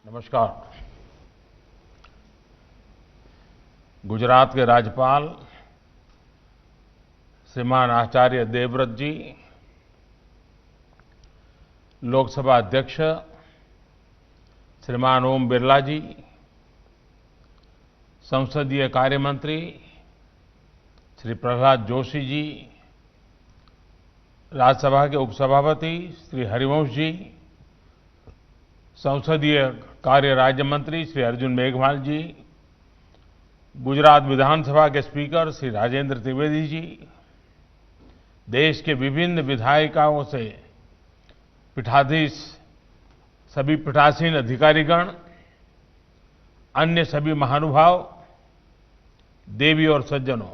नमस्कार। गुजरात के राज्यपाल श्रीमान आचार्य देवव्रत जी, लोकसभा अध्यक्ष श्रीमान ओम बिरला जी, संसदीय कार्य मंत्री श्री प्रहलाद जोशी जी, राज्यसभा के उपसभापति श्री हरिवंश जी, संसदीय कार्य राज्य मंत्री श्री अर्जुन मेघवाल जी, गुजरात विधानसभा के स्पीकर श्री राजेंद्र त्रिवेदी जी, देश के विभिन्न विधायिकाओं से पीठाधीश सभी पीठासीन अधिकारीगण, अन्य सभी महानुभाव, देवी और सज्जनों,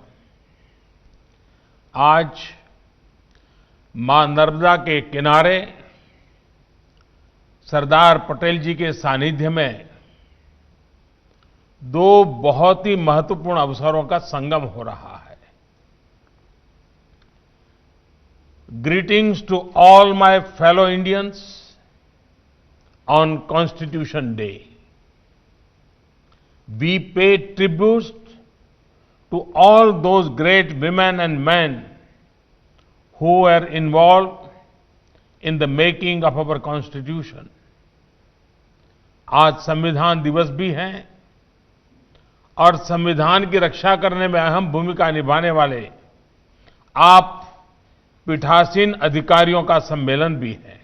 आज मां नर्मदा के किनारे सरदार पटेल जी के सानिध्य में दो बहुत ही महत्वपूर्ण अवसरों का संगम हो रहा है। Greetings to all my fellow Indians on Constitution Day. We pay tribute to all those great women and man who were involved in the making of our constitution। आज संविधान दिवस भी है और संविधान की रक्षा करने में अहम भूमिका निभाने वाले आप पीठासीन अधिकारियों का सम्मेलन भी है।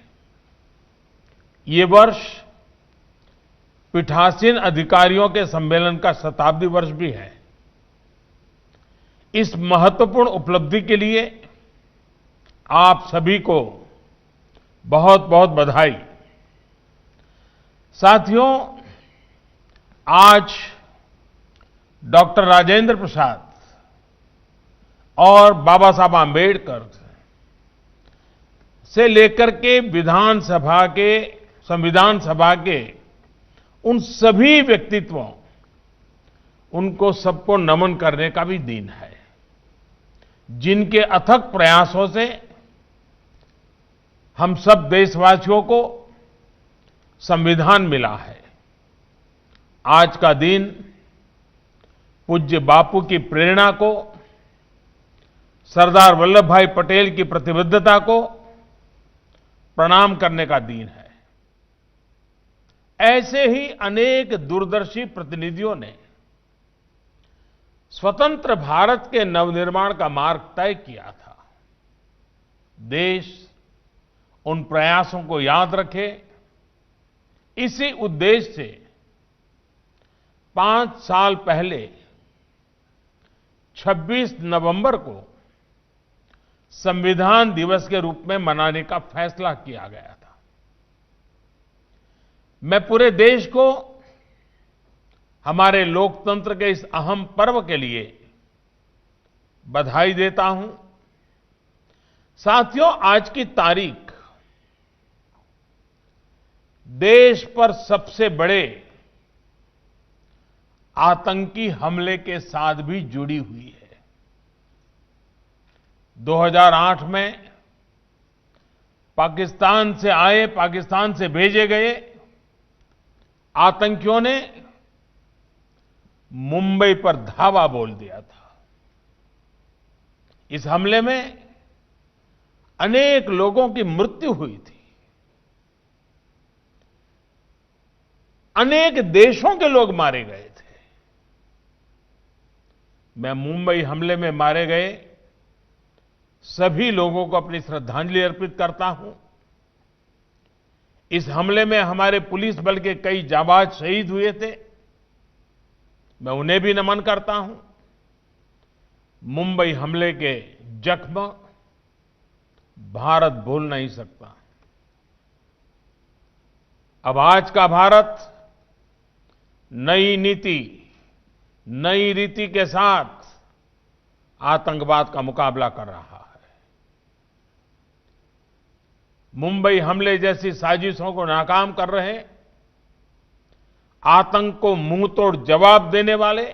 ये वर्ष पीठासीन अधिकारियों के सम्मेलन का शताब्दी वर्ष भी है। इस महत्वपूर्ण उपलब्धि के लिए आप सभी को बहुत बहुत बधाई। साथियों, आज डॉक्टर राजेंद्र प्रसाद और बाबा साहब आम्बेडकर से लेकर के संविधान सभा के उन सभी व्यक्तित्वों, उनको सबको नमन करने का भी दिन है, जिनके अथक प्रयासों से हम सब देशवासियों को संविधान मिला है। आज का दिन पूज्य बापू की प्रेरणा को, सरदार वल्लभ भाई पटेल की प्रतिबद्धता को प्रणाम करने का दिन है। ऐसे ही अनेक दूरदर्शी प्रतिनिधियों ने स्वतंत्र भारत के नवनिर्माण का मार्ग तय किया था। देश उन प्रयासों को याद रखे, इसी उद्देश्य से 5 साल पहले 26 नवंबर को संविधान दिवस के रूप में मनाने का फैसला किया गया था। मैं पूरे देश को हमारे लोकतंत्र के इस अहम पर्व के लिए बधाई देता हूं। साथियों, आज की तारीख देश पर सबसे बड़े आतंकी हमले के साथ भी जुड़ी हुई है। 2008 में पाकिस्तान से भेजे गए आतंकियों ने मुंबई पर धावा बोल दिया था। इस हमले में अनेक लोगों की मृत्यु हुई थी। अनेक देशों के लोग मारे गए थे। मैं मुंबई हमले में मारे गए सभी लोगों को अपनी श्रद्धांजलि अर्पित करता हूं। इस हमले में हमारे पुलिस बल के कई जाबाज शहीद हुए थे, मैं उन्हें भी नमन करता हूं। मुंबई हमले के जख्म भारत भूल नहीं सकता। अब आज का भारत नई नीति, नई रीति के साथ आतंकवाद का मुकाबला कर रहा है। मुंबई हमले जैसी साजिशों को नाकाम कर रहे, आतंक को मुंहतोड़ जवाब देने वाले,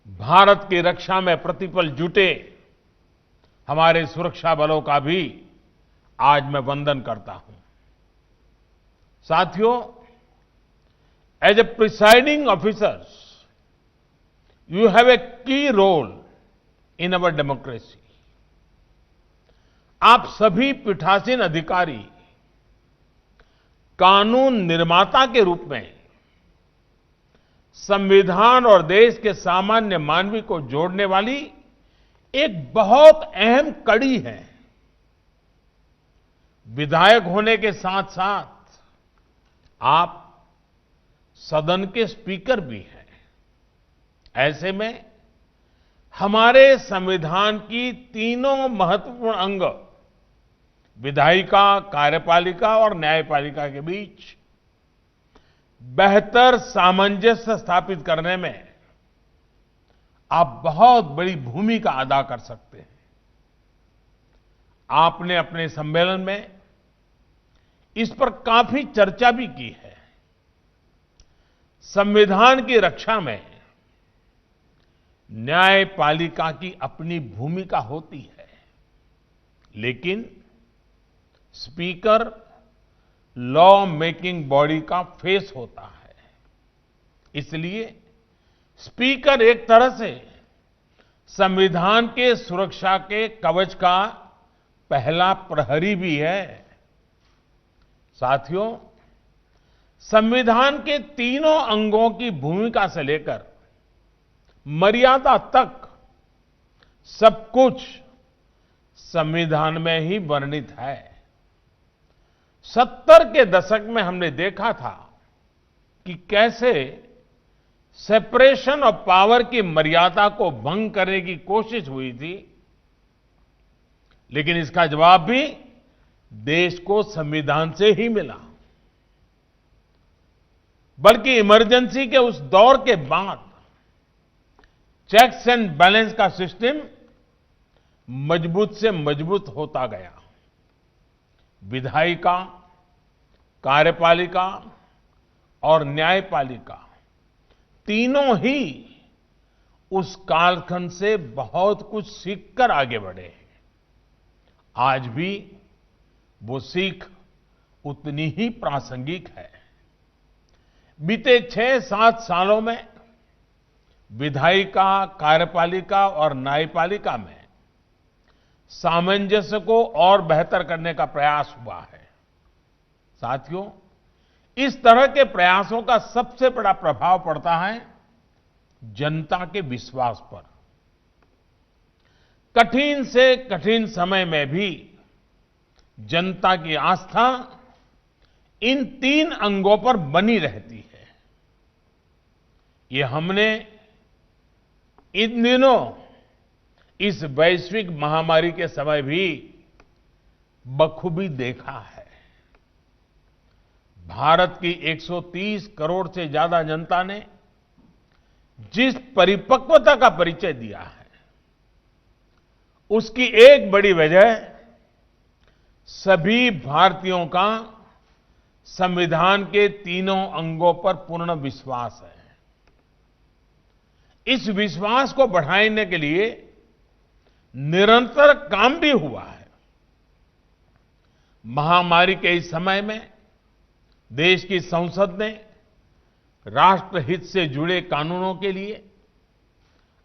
भारत की रक्षा में प्रतिपल जुटे हमारे सुरक्षा बलों का भी आज मैं वंदन करता हूं। साथियों, As a presiding officers, you have a key role in our democracy. आप सभी पीठासीन अधिकारी कानून निर्माता के रूप में संविधान और देश के सामान्य मानवी को जोड़ने वाली एक बहुत अहम कड़ी है। विधायक होने के साथ साथ आप सदन के स्पीकर भी हैं। ऐसे में हमारे संविधान की तीनों महत्वपूर्ण अंग विधायिका, कार्यपालिका और न्यायपालिका के बीच बेहतर सामंजस्य स्थापित करने में आप बहुत बड़ी भूमिका अदा कर सकते हैं। आपने अपने सम्मेलन में इस पर काफी चर्चा भी की है। संविधान की रक्षा में न्यायपालिका की अपनी भूमिका होती है, लेकिन स्पीकर लॉ मेकिंग बॉडी का फेस होता है। इसलिए स्पीकर एक तरह से संविधान के सुरक्षा के कवच का पहला प्रहरी भी है। साथियों, संविधान के तीनों अंगों की भूमिका से लेकर मर्यादा तक सब कुछ संविधान में ही वर्णित है। 70 के दशक में हमने देखा था कि कैसे सेपरेशन ऑफ पावर की मर्यादा को भंग करने की कोशिश हुई थी, लेकिन इसका जवाब भी देश को संविधान से ही मिला। बल्कि इमरजेंसी के उस दौर के बाद चेक्स एंड बैलेंस का सिस्टम मजबूत से मजबूत होता गया। विधायिका, कार्यपालिका और न्यायपालिका तीनों ही उस कालखंड से बहुत कुछ सीखकर आगे बढ़े। आज भी वो सीख उतनी ही प्रासंगिक है। बीते 6-7 सालों में विधायिका, कार्यपालिका और न्यायपालिका में सामंजस्य को और बेहतर करने का प्रयास हुआ है। साथियों, इस तरह के प्रयासों का सबसे बड़ा प्रभाव पड़ता है जनता के विश्वास पर। कठिन से कठिन समय में भी जनता की आस्था इन 3 अंगों पर बनी रहती है। ये हमने इन दिनों इस वैश्विक महामारी के समय भी बखूबी देखा है। भारत की 130 करोड़ से ज्यादा जनता ने जिस परिपक्वता का परिचय दिया है, उसकी एक बड़ी वजह सभी भारतीयों का संविधान के तीनों अंगों पर पूर्ण विश्वास है। इस विश्वास को बढ़ाने के लिए निरंतर काम भी हुआ है। महामारी के इस समय में देश की संसद ने राष्ट्रहित से जुड़े कानूनों के लिए,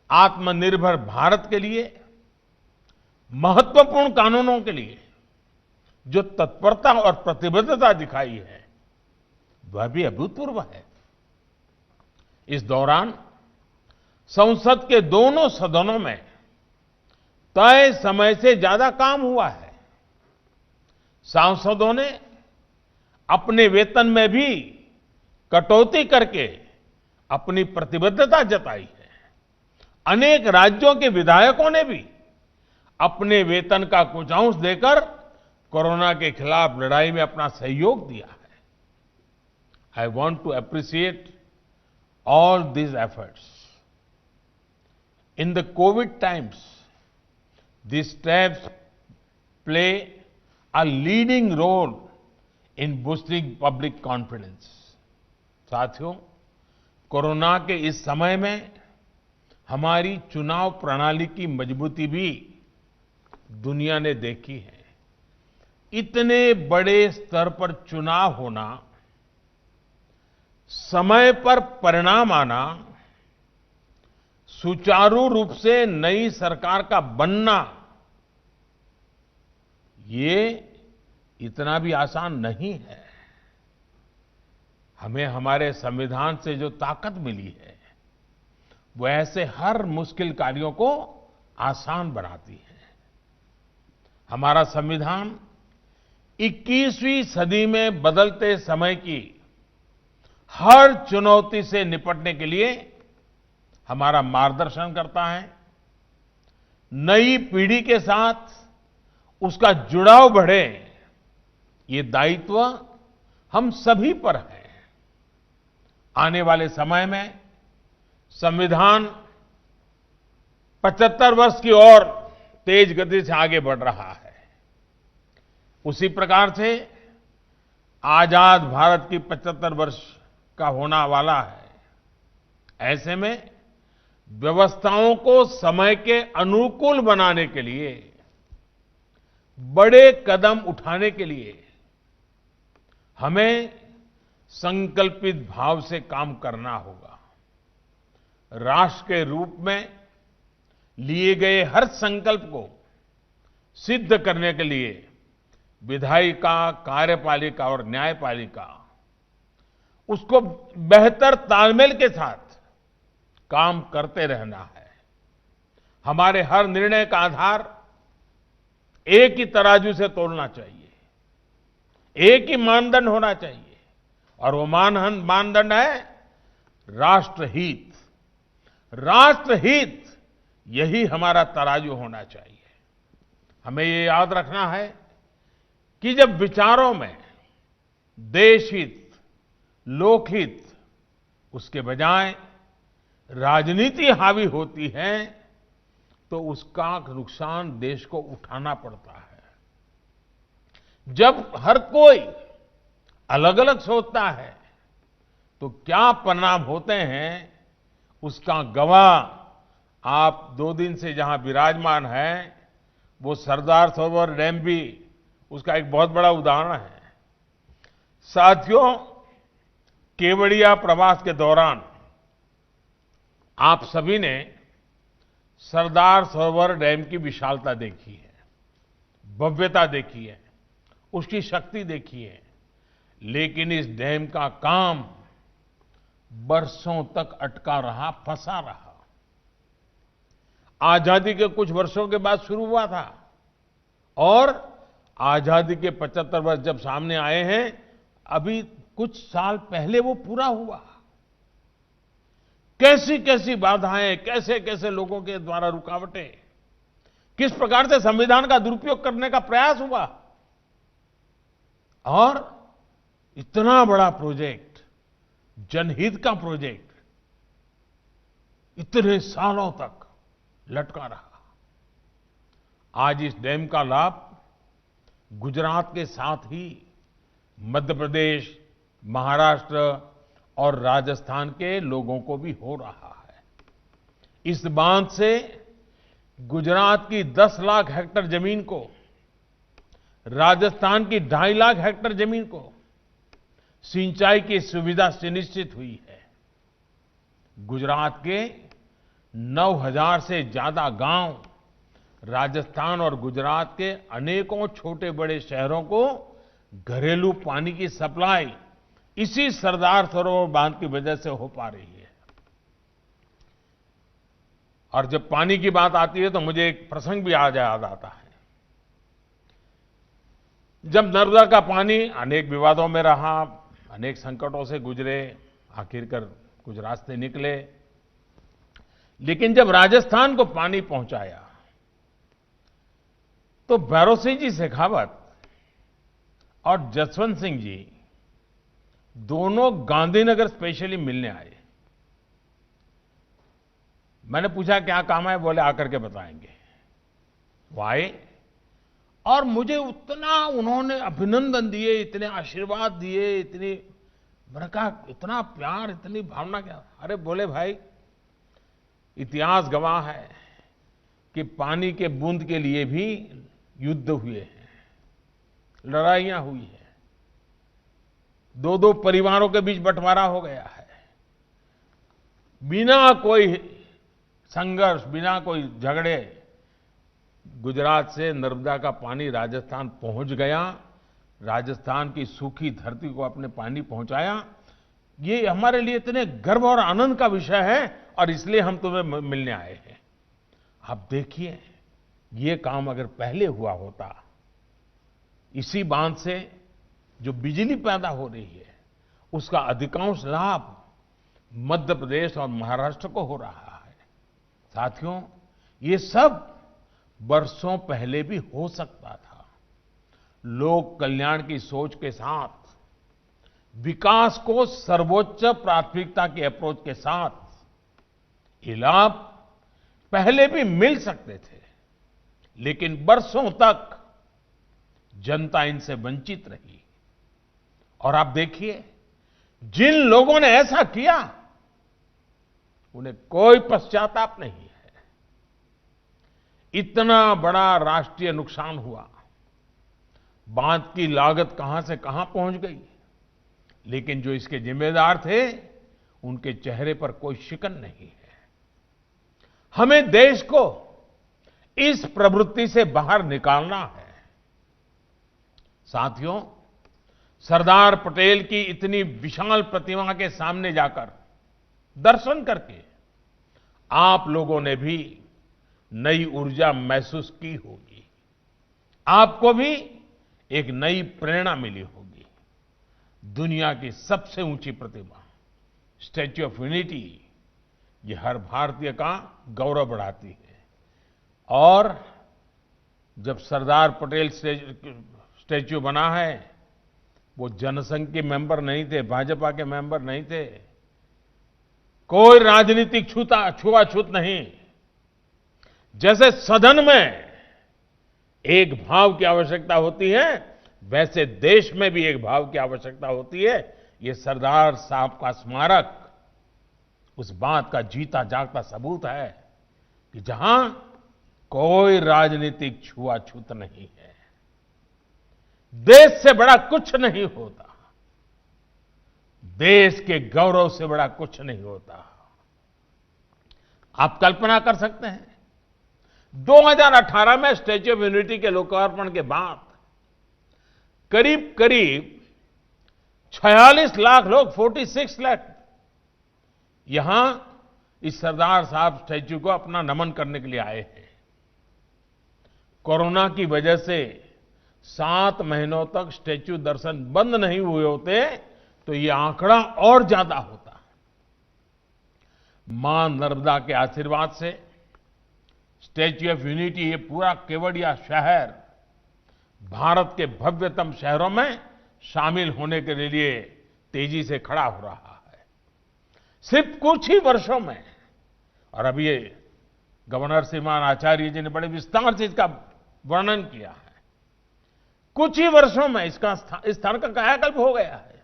आत्मनिर्भर भारत के लिए, महत्वपूर्ण कानूनों के लिए जो तत्परता और प्रतिबद्धता दिखाई है, वह भी अभूतपूर्व है। इस दौरान संसद के दोनों सदनों में तय समय से ज्यादा काम हुआ है। सांसदों ने अपने वेतन में भी कटौती करके अपनी प्रतिबद्धता जताई है। अनेक राज्यों के विधायकों ने भी अपने वेतन का कुछ अंश देकर कोरोना के खिलाफ लड़ाई में अपना सहयोग दिया है। I want to appreciate all these efforts. In the COVID times, these steps play a leading role in boosting public confidence. साथियों, कोरोना के इस समय में हमारी चुनाव प्रणाली की मजबूती भी दुनिया ने देखी है। इतने बड़े स्तर पर चुनाव होना समय पर परिणाम आना, सुचारू रूप से नई सरकार का बनना, ये इतना भी आसान नहीं है। हमें हमारे संविधान से जो ताकत मिली है, वो ऐसे हर मुश्किल कार्यों को आसान बनाती है। हमारा संविधान 21वीं सदी में बदलते समय की हर चुनौती से निपटने के लिए हमारा मार्गदर्शन करता है। नई पीढ़ी के साथ उसका जुड़ाव बढ़े, ये दायित्व हम सभी पर है। आने वाले समय में संविधान 75 वर्ष की ओर तेज गति से आगे बढ़ रहा है। उसी प्रकार से आजाद भारत की 75 वर्ष का होना वाला है। ऐसे में व्यवस्थाओं को समय के अनुकूल बनाने के लिए, बड़े कदम उठाने के लिए हमें संकल्पित भाव से काम करना होगा। राष्ट्र के रूप में लिए गए हर संकल्प को सिद्ध करने के लिए विधायिका, कार्यपालिका और न्यायपालिका उसको बेहतर तालमेल के साथ काम करते रहना है। हमारे हर निर्णय का आधार एक ही तराजू से तोलना चाहिए, एक ही मानदंड होना चाहिए, और वो मानदंड है राष्ट्रहित। राष्ट्रहित, यही हमारा तराजू होना चाहिए। हमें ये याद रखना है कि जब विचारों में देशहित, लोकहित, उसके बजाय राजनीति हावी होती है, तो उसका नुकसान देश को उठाना पड़ता है। जब हर कोई अलग अलग सोचता है, तो क्या परिणाम होते हैं, उसका गवाह आप 2 दिन से जहां विराजमान हैं, वो सरदार सरोवर डैम भी उसका एक बहुत बड़ा उदाहरण है। साथियों, केवड़िया प्रवास के दौरान आप सभी ने सरदार सरोवर डैम की विशालता देखी है, भव्यता देखी है, उसकी शक्ति देखी है। लेकिन इस डैम का काम बरसों तक अटका रहा, फंसा रहा। आजादी के कुछ वर्षों के बाद शुरू हुआ था, और आजादी के 75 वर्ष जब सामने आए हैं, अभी कुछ साल पहले वो पूरा हुआ। कैसी कैसी बाधाएं, कैसे कैसे लोगों के द्वारा रुकावटें, किस प्रकार से संविधान का दुरुपयोग करने का प्रयास हुआ, और इतना बड़ा प्रोजेक्ट, जनहित का प्रोजेक्ट, इतने सालों तक लटका रहा। आज इस डैम का लाभ गुजरात के साथ ही मध्य प्रदेश, महाराष्ट्र और राजस्थान के लोगों को भी हो रहा है। इस बांध से गुजरात की 10 लाख हेक्टेयर जमीन को, राजस्थान की 2.5 लाख हेक्टेयर जमीन को सिंचाई की सुविधा सुनिश्चित हुई है। गुजरात के 9,000 से ज्यादा गांव, राजस्थान और गुजरात के अनेकों छोटे बड़े शहरों को घरेलू पानी की सप्लाई इसी सरदार सरोवर बांध की वजह से हो पा रही है। और जब पानी की बात आती है, तो मुझे एक प्रसंग भी याद आता है। जब नर्मदा का पानी अनेक विवादों में रहा, अनेक संकटों से गुजरे, आखिरकार कुछ रास्ते निकले, लेकिन जब राजस्थान को पानी पहुंचाया, तो भैरों सिंह जी शेखावत और जसवंत सिंह जी दोनों गांधीनगर स्पेशली मिलने आए। मैंने पूछा क्या काम है, बोले आकर के बताएंगे। वो आए और मुझे उतना उन्होंने अभिनंदन दिए, इतने आशीर्वाद दिए, इतनी, मैंने कहा इतना प्यार, इतनी भावना क्या। अरे बोले भाई, इतिहास गवाह है कि पानी के बूंद के लिए भी युद्ध हुए हैं, लड़ाइयां हुई हैं, दो दो परिवारों के बीच बंटवारा हो गया है। बिना कोई संघर्ष, बिना कोई झगड़े गुजरात से नर्मदा का पानी राजस्थान पहुंच गया, राजस्थान की सूखी धरती को अपने पानी पहुंचाया। ये हमारे लिए इतने गर्व और आनंद का विषय है और इसलिए हम तुम्हें मिलने आए हैं। आप देखिए, ये काम अगर पहले हुआ होता, इसी बांध से जो बिजली पैदा हो रही है उसका अधिकांश लाभ मध्य प्रदेश और महाराष्ट्र को हो रहा है। साथियों, ये सब बरसों पहले भी हो सकता था। लोक कल्याण की सोच के साथ, विकास को सर्वोच्च प्राथमिकता की अप्रोच के साथ ये लाभ पहले भी मिल सकते थे, लेकिन बरसों तक जनता इनसे वंचित रही। और आप देखिए, जिन लोगों ने ऐसा किया उन्हें कोई पश्चाताप नहीं है। इतना बड़ा राष्ट्रीय नुकसान हुआ, बांध की लागत कहां से कहां पहुंच गई, लेकिन जो इसके जिम्मेदार थे उनके चेहरे पर कोई शिकन नहीं है। हमें देश को इस प्रवृत्ति से बाहर निकालना है। साथियों, सरदार पटेल की इतनी विशाल प्रतिमा के सामने जाकर दर्शन करके आप लोगों ने भी नई ऊर्जा महसूस की होगी, आपको भी एक नई प्रेरणा मिली होगी। दुनिया की सबसे ऊंची प्रतिमा स्टैच्यू ऑफ यूनिटी, ये हर भारतीय का गौरव बढ़ाती है। और जब सरदार पटेल स्टैच्यू बना है, वो जनसंघ के मेंबर नहीं थे, भाजपा के मेंबर नहीं थे, कोई राजनीतिक छुआछूत नहीं। जैसे सदन में एक भाव की आवश्यकता होती है, वैसे देश में भी एक भाव की आवश्यकता होती है। ये सरदार साहब का स्मारक उस बात का जीता जागता सबूत है कि जहां कोई राजनीतिक छुआछूत नहीं है। देश से बड़ा कुछ नहीं होता, देश के गौरव से बड़ा कुछ नहीं होता। आप कल्पना कर सकते हैं, 2018 में स्टैच्यू ऑफ यूनिटी के लोकार्पण के बाद करीब करीब 46 लाख लोग, 46 लाख, यहां इस सरदार साहब स्टैच्यू को अपना नमन करने के लिए आए हैं। कोरोना की वजह से 7 महीनों तक स्टैच्यू दर्शन बंद नहीं हुए होते तो ये आंकड़ा और ज्यादा होता। मां नर्मदा के आशीर्वाद से स्टैच्यू ऑफ यूनिटी, ये पूरा केवड़िया शहर भारत के भव्यतम शहरों में शामिल होने के लिए तेजी से खड़ा हो रहा है। सिर्फ कुछ ही वर्षों में, और अभी ये गवर्नर श्रीमान आचार्य जी ने बड़े विस्तार से इसका वर्णन किया है, कुछ ही वर्षों में इसका स्थान का कायाकल्प हो गया है।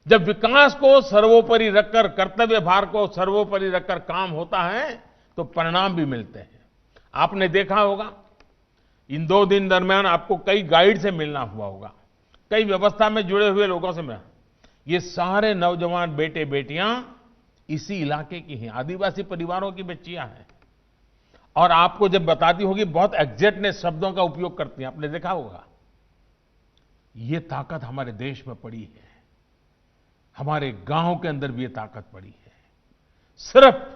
जब विकास को सर्वोपरि रखकर, कर्तव्य भार को सर्वोपरि रखकर काम होता है तो परिणाम भी मिलते हैं। आपने देखा होगा, इन 2 दिन दरमियान आपको कई गाइड से मिलना हुआ होगा, कई व्यवस्था में जुड़े हुए लोगों से मिलना। ये सारे नौजवान बेटे बेटियां इसी इलाके की हैं, आदिवासी परिवारों की बच्चियां हैं। और आपको जब बताती होगी, बहुत एग्जैक्टनेस शब्दों का उपयोग करती हैं, आपने देखा होगा। ये ताकत हमारे देश में पड़ी है, हमारे गांव के अंदर भी ये ताकत पड़ी है। सिर्फ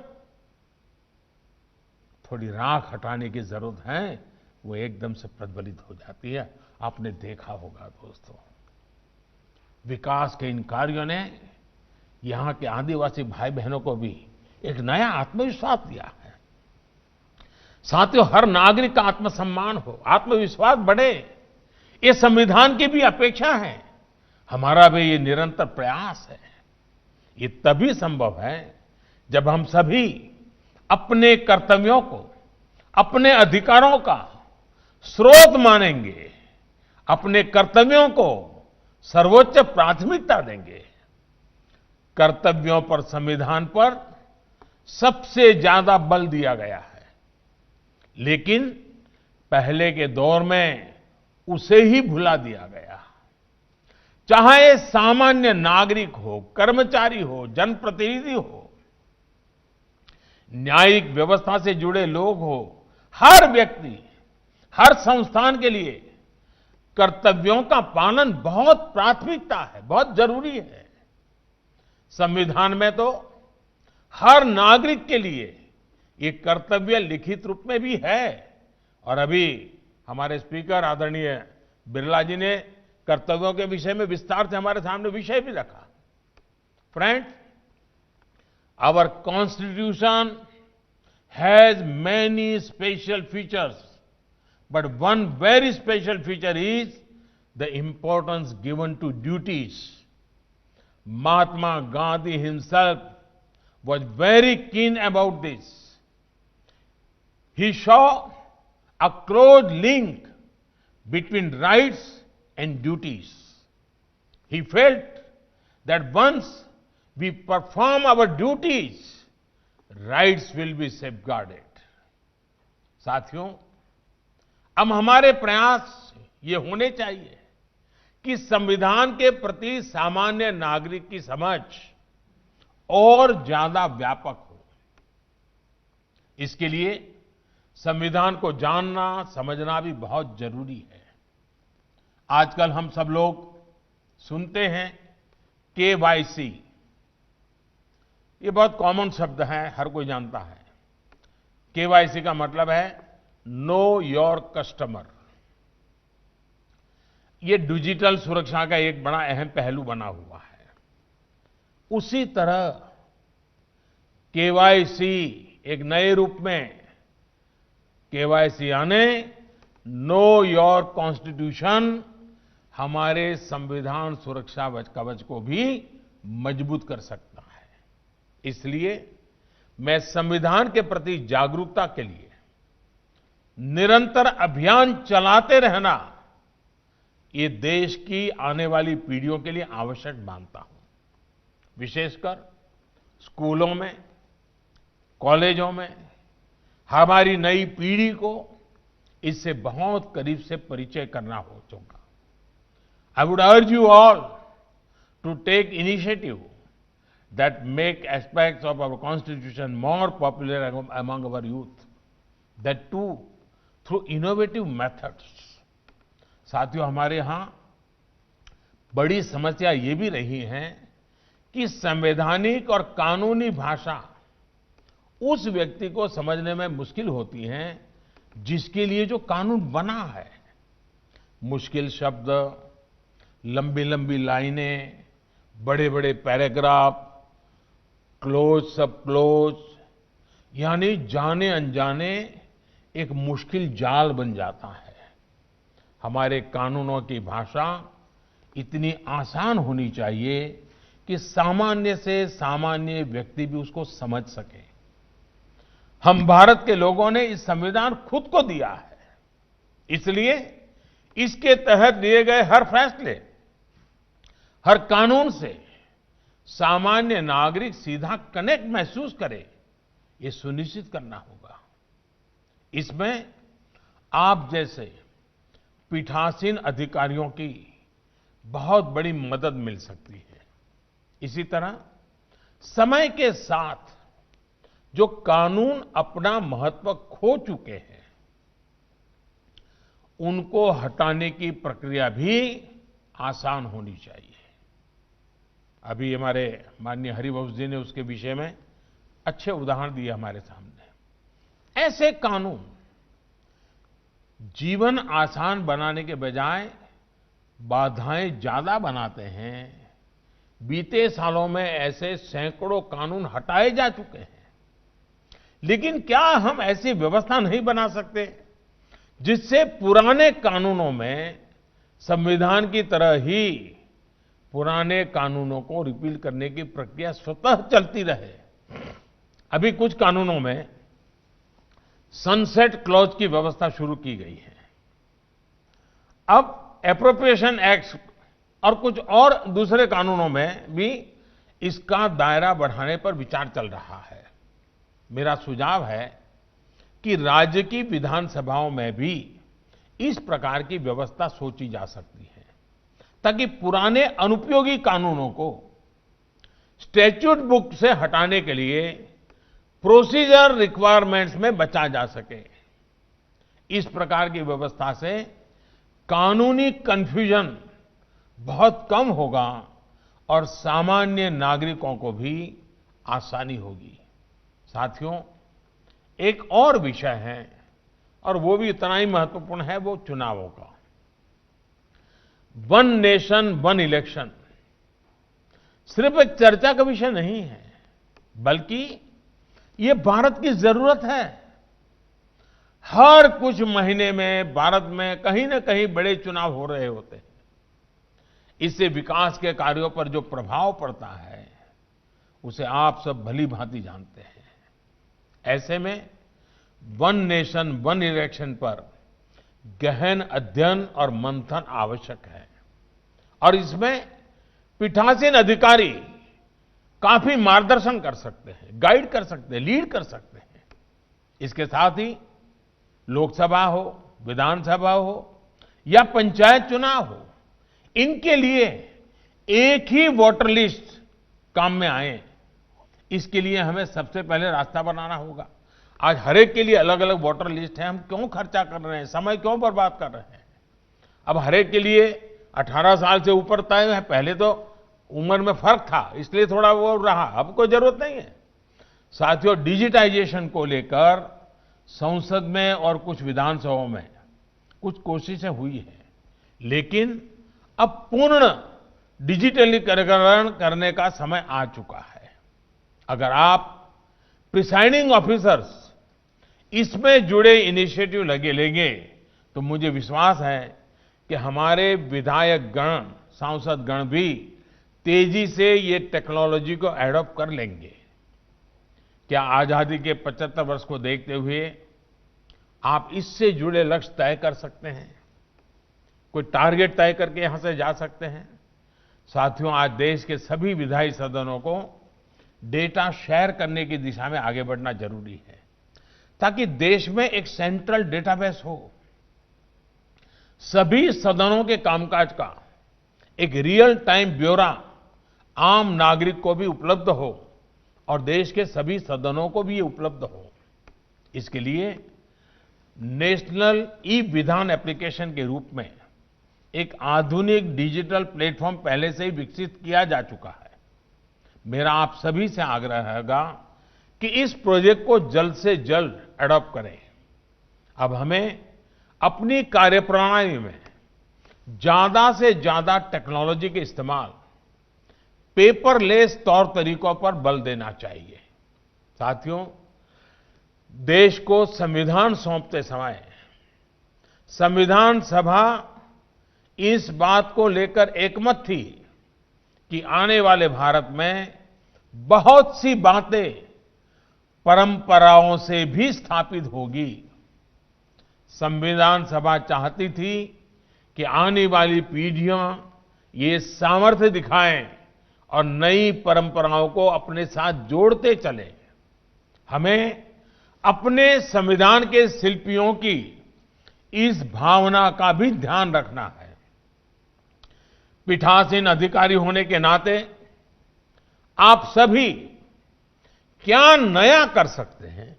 थोड़ी राख हटाने की जरूरत है, वो एकदम से प्रज्वलित हो जाती है। आपने देखा होगा दोस्तों, विकास के इन कार्यों ने यहां के आदिवासी भाई बहनों को भी एक नया आत्मविश्वास दिया है। साथियों, हर नागरिक का आत्मसम्मान हो, आत्मविश्वास बढ़े, ये संविधान की भी अपेक्षा है, हमारा भी ये निरंतर प्रयास है। ये तभी संभव है जब हम सभी अपने कर्तव्यों को, अपने अधिकारों का स्रोत मानेंगे, अपने कर्तव्यों को सर्वोच्च प्राथमिकता देंगे। कर्तव्यों पर, संविधान पर सबसे ज्यादा बल दिया गया है, लेकिन पहले के दौर में उसे ही भुला दिया गया। चाहे सामान्य नागरिक हो, कर्मचारी हो, जनप्रतिनिधि हो, न्यायिक व्यवस्था से जुड़े लोग हो, हर व्यक्ति, हर संस्थान के लिए कर्तव्यों का पालन बहुत प्राथमिकता है, बहुत जरूरी है। संविधान में तो हर नागरिक के लिए ये कर्तव्य लिखित रूप में भी है और अभी हमारे स्पीकर आदरणीय बिरला जी ने कर्तव्यों के विषय में विस्तार से हमारे सामने विषय भी रखा। Friends, our constitution has many special features, but one very special feature is the importance given to duties. Mahatma Gandhi himself was very keen about this. He saw a close link between rights and duties. He felt that once we perform our duties, rights will be safeguarded. साथियों, अब हमारे प्रयास ये होने चाहिए कि संविधान के प्रति सामान्य नागरिक की समझ और ज्यादा व्यापक हो। इसके लिए संविधान को जानना, समझना भी बहुत जरूरी है। आजकल हम सब लोग सुनते हैं केवाईसी। ये बहुत कॉमन शब्द है, हर कोई जानता है। केवाईसी का मतलब है नो योर कस्टमर। ये डिजिटल सुरक्षा का एक बड़ा अहम पहलू बना हुआ है। उसी तरह केवाईसी एक नए रूप में, केवाईसी यानी नो योर कॉन्स्टिट्यूशन, हमारे संविधान सुरक्षा कवच को भी मजबूत कर सकता है। इसलिए मैं संविधान के प्रति जागरूकता के लिए निरंतर अभियान चलाते रहना ये देश की आने वाली पीढ़ियों के लिए आवश्यक मानता हूं। विशेषकर स्कूलों में, कॉलेजों में हमारी नई पीढ़ी को इससे बहुत करीब से परिचय करना हो चुका। I would urge you all to take initiative that make aspects of our constitution more popular among our youth, that too through innovative methods. साथियों, हमारे यहां बड़ी समस्या ये भी रही है कि संवैधानिक और कानूनी भाषा उस व्यक्ति को समझने में मुश्किल होती है जिसके लिए जो कानून बना है। मुश्किल शब्द, लंबी लंबी लाइनें, बड़े बड़े पैराग्राफ, क्लोज सब क्लोज, यानी जाने अनजाने एक मुश्किल जाल बन जाता है। हमारे कानूनों की भाषा इतनी आसान होनी चाहिए कि सामान्य से सामान्य व्यक्ति भी उसको समझ सके। हम भारत के लोगों ने इस संविधान खुद को दिया है, इसलिए इसके तहत लिए गए हर फैसले, हर कानून से सामान्य नागरिक सीधा कनेक्ट महसूस करे, ये सुनिश्चित करना होगा। इसमें आप जैसे पीठासीन अधिकारियों की बहुत बड़ी मदद मिल सकती है। इसी तरह समय के साथ जो कानून अपना महत्व खो चुके हैं, उनको हटाने की प्रक्रिया भी आसान होनी चाहिए। अभी हमारे माननीय हरिवंश जी ने उसके विषय में अच्छे उदाहरण दिए हमारे सामने। ऐसे कानून जीवन आसान बनाने के बजाय बाधाएं ज्यादा बनाते हैं। बीते सालों में ऐसे सैकड़ों कानून हटाए जा चुके हैं, लेकिन क्या हम ऐसी व्यवस्था नहीं बना सकते जिससे पुराने कानूनों में संविधान की तरह ही पुराने कानूनों को रिपील करने की प्रक्रिया स्वतः चलती रहे? अभी कुछ कानूनों में सनसेट क्लॉज की व्यवस्था शुरू की गई है। अब एप्रोप्रिएशन एक्ट और कुछ और दूसरे कानूनों में भी इसका दायरा बढ़ाने पर विचार चल रहा है। मेरा सुझाव है कि राज्य की विधानसभाओं में भी इस प्रकार की व्यवस्था सोची जा सकती है, ताकि पुराने अनुपयोगी कानूनों को स्टैट्यूट बुक से हटाने के लिए प्रोसीजर रिक्वायरमेंट्स में बचा जा सके। इस प्रकार की व्यवस्था से कानूनी कंफ्यूजन बहुत कम होगा और सामान्य नागरिकों को भी आसानी होगी। साथियों, एक और विषय है और वो भी इतना ही महत्वपूर्ण है, वो चुनावों का। वन नेशन वन इलेक्शन सिर्फ एक चर्चा का विषय नहीं है, बल्कि ये भारत की जरूरत है। हर कुछ महीने में भारत में कहीं न कहीं बड़े चुनाव हो रहे होते हैं। इससे विकास के कार्यों पर जो प्रभाव पड़ता है, उसे आप सब भली भांति जानते हैं। ऐसे में वन नेशन वन इलेक्शन पर गहन अध्ययन और मंथन आवश्यक है और इसमें पीठासीन अधिकारी काफी मार्गदर्शन कर सकते हैं, गाइड कर सकते हैं, लीड कर सकते हैं। इसके साथ ही लोकसभा हो, विधानसभा हो या पंचायत चुनाव हो, इनके लिए एक ही वोटर लिस्ट काम में आए, इसके लिए हमें सबसे पहले रास्ता बनाना होगा। आज हर एक के लिए अलग अलग वोटर लिस्ट है, हम क्यों खर्चा कर रहे हैं, समय क्यों बर्बाद कर रहे हैं। अब हर एक के लिए 18 साल से ऊपर तय है। पहले तो उम्र में फर्क था, इसलिए थोड़ा वो रहा, अब कोई जरूरत नहीं है। साथियों, डिजिटाइजेशन को लेकर संसद में और कुछ विधानसभाओं में कुछ कोशिशें हुई है, लेकिन अब पूर्ण डिजिटलीकरण करने का समय आ चुका है। अगर आप प्रिसाइडिंग ऑफिसर्स इसमें जुड़े इनिशिएटिव लेंगे तो मुझे विश्वास है कि हमारे विधायक गण, सांसद गण भी तेजी से ये टेक्नोलॉजी को एडॉप्ट कर लेंगे। क्या आजादी के 75 वर्ष को देखते हुए आप इससे जुड़े लक्ष्य तय कर सकते हैं? कोई टारगेट तय करके यहां से जा सकते हैं? साथियों, आज देश के सभी विधायी सदनों को डेटा शेयर करने की दिशा में आगे बढ़ना जरूरी है, ताकि देश में एक सेंट्रल डेटाबेस हो। सभी सदनों के कामकाज का एक रियल टाइम ब्यौरा आम नागरिक को भी उपलब्ध हो और देश के सभी सदनों को भी ये उपलब्ध हो। इसके लिए नेशनल ई विधान एप्लीकेशन के रूप में एक आधुनिक डिजिटल प्लेटफॉर्म पहले से ही विकसित किया जा चुका है। मेरा आप सभी से आग्रह रहेगा कि इस प्रोजेक्ट को जल्द से जल्द एडॉप्ट करें। अब हमें अपनी कार्यप्रणाली में ज्यादा से ज्यादा टेक्नोलॉजी के इस्तेमाल, पेपरलेस तौर तरीकों पर बल देना चाहिए। साथियों, देश को संविधान सौंपते समय संविधान सभा इस बात को लेकर एकमत थी कि आने वाले भारत में बहुत सी बातें परंपराओं से भी स्थापित होगी। संविधान सभा चाहती थी कि आने वाली पीढ़ियां ये सामर्थ्य दिखाएं और नई परंपराओं को अपने साथ जोड़ते चले। हमें अपने संविधान के शिल्पियों की इस भावना का भी ध्यान रखना है। पीठासीन अधिकारी होने के नाते आप सभी क्या नया कर सकते हैं,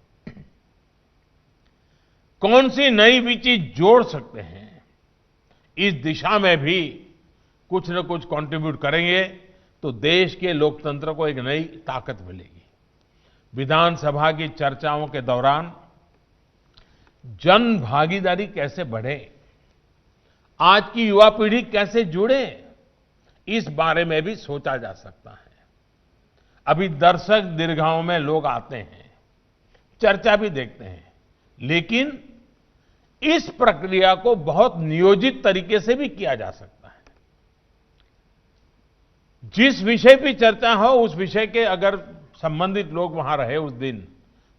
कौन सी नई भी चीज जोड़ सकते हैं, इस दिशा में भी कुछ न कुछ कंट्रीब्यूट करेंगे तो देश के लोकतंत्र को एक नई ताकत मिलेगी। विधानसभा की चर्चाओं के दौरान जन भागीदारी कैसे बढ़े, आज की युवा पीढ़ी कैसे जुड़े, इस बारे में भी सोचा जा सकता है। अभी दर्शक दीर्घाओं में लोग आते हैं, चर्चा भी देखते हैं, लेकिन इस प्रक्रिया को बहुत नियोजित तरीके से भी किया जा सकता है। जिस विषय पे चर्चा हो, उस विषय के अगर संबंधित लोग वहां रहे उस दिन,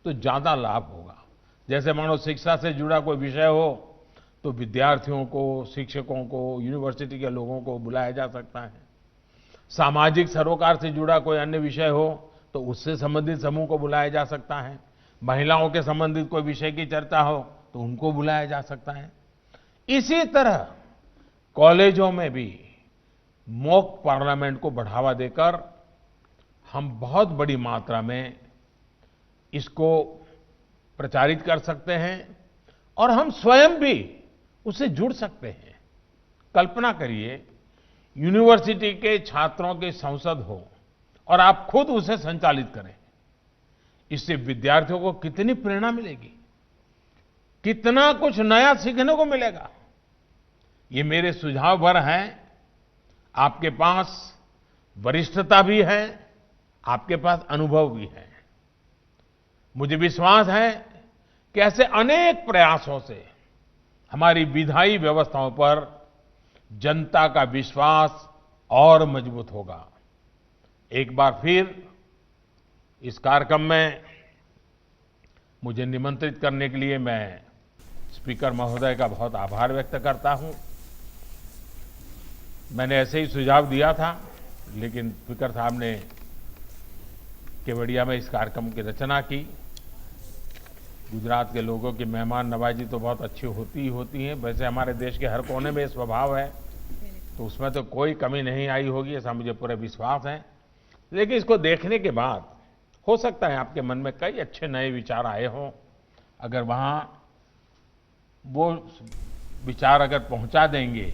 तो ज्यादा लाभ होगा। जैसे मानो शिक्षा से जुड़ा कोई विषय हो तो विद्यार्थियों को, शिक्षकों को, यूनिवर्सिटी के लोगों को बुलाया जा सकता है। सामाजिक सरोकार से जुड़ा कोई अन्य विषय हो तो उससे संबंधित समूह को बुलाया जा सकता है। महिलाओं के संबंधित कोई विषय की चर्चा हो तो उनको बुलाया जा सकता है। इसी तरह कॉलेजों में भी मॉक पार्लियामेंट को बढ़ावा देकर हम बहुत बड़ी मात्रा में इसको प्रचारित कर सकते हैं और हम स्वयं भी उससे जुड़ सकते हैं। कल्पना करिए, यूनिवर्सिटी के छात्रों की संसद हो और आप खुद उसे संचालित करें। इससे विद्यार्थियों को कितनी प्रेरणा मिलेगी, कितना कुछ नया सीखने को मिलेगा। ये मेरे सुझाव भर हैं। आपके पास वरिष्ठता भी है, आपके पास अनुभव भी है। मुझे विश्वास है कि ऐसे अनेक प्रयासों से हमारी विधायी व्यवस्थाओं पर जनता का विश्वास और मजबूत होगा। एक बार फिर इस कार्यक्रम में मुझे निमंत्रित करने के लिए मैं स्पीकर महोदय का बहुत आभार व्यक्त करता हूं। मैंने ऐसे ही सुझाव दिया था, लेकिन स्पीकर साहब ने केवड़िया में इस कार्यक्रम की रचना की। गुजरात के लोगों की मेहमान नवाजी तो बहुत अच्छी होती है। वैसे हमारे देश के हर कोने में स्वभाव है, तो उसमें तो कोई कमी नहीं आई होगी, ऐसा मुझे पूरा विश्वास है। लेकिन इसको देखने के बाद हो सकता है आपके मन में कई अच्छे नए विचार आए हों। अगर वहाँ वो विचार अगर पहुँचा देंगे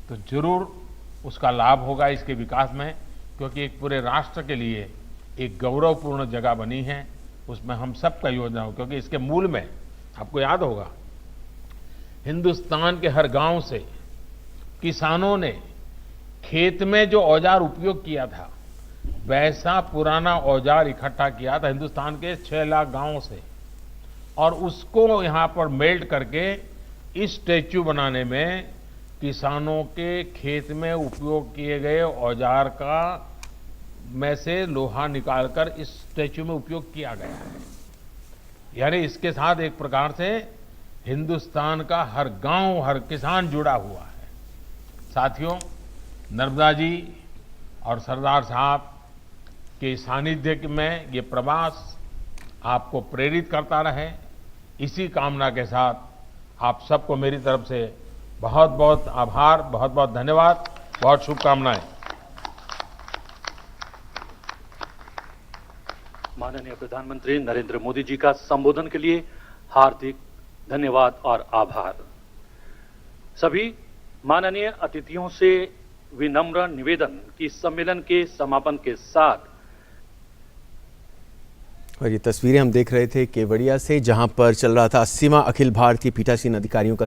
तो जरूर उसका लाभ होगा इसके विकास में, क्योंकि एक पूरे राष्ट्र के लिए एक गौरवपूर्ण जगह बनी है। उसमें हम सबका योगदान हो, क्योंकि इसके मूल में आपको याद होगा, हिंदुस्तान के हर गांव से किसानों ने खेत में जो औजार उपयोग किया था, वैसा पुराना औजार इकट्ठा किया था हिंदुस्तान के 6 लाख गांवों से, और उसको यहां पर मेल्ट करके इस स्टैच्यू बनाने में किसानों के खेत में उपयोग किए गए औजार का में से लोहा निकालकर इस स्टैच्यू में उपयोग किया गया है। यानी इसके साथ एक प्रकार से हिंदुस्तान का हर गांव, हर किसान जुड़ा हुआ है। साथियों, नर्मदा जी और सरदार साहब के सानिध्य में ये प्रवास आपको प्रेरित करता रहे, इसी कामना के साथ आप सबको मेरी तरफ से बहुत बहुत आभार, बहुत बहुत धन्यवाद, बहुत शुभकामनाएं। माननीय प्रधानमंत्री नरेंद्र मोदी जी का संबोधन के लिए हार्दिक धन्यवाद और आभार। सभी माननीय अतिथियों से विनम्र निवेदन कि सम्मेलन के समापन के साथ। और ये तस्वीरें हम देख रहे थे केवड़िया से, जहां पर चल रहा था 80वां अखिल भारतीय पीठासीन अधिकारियों का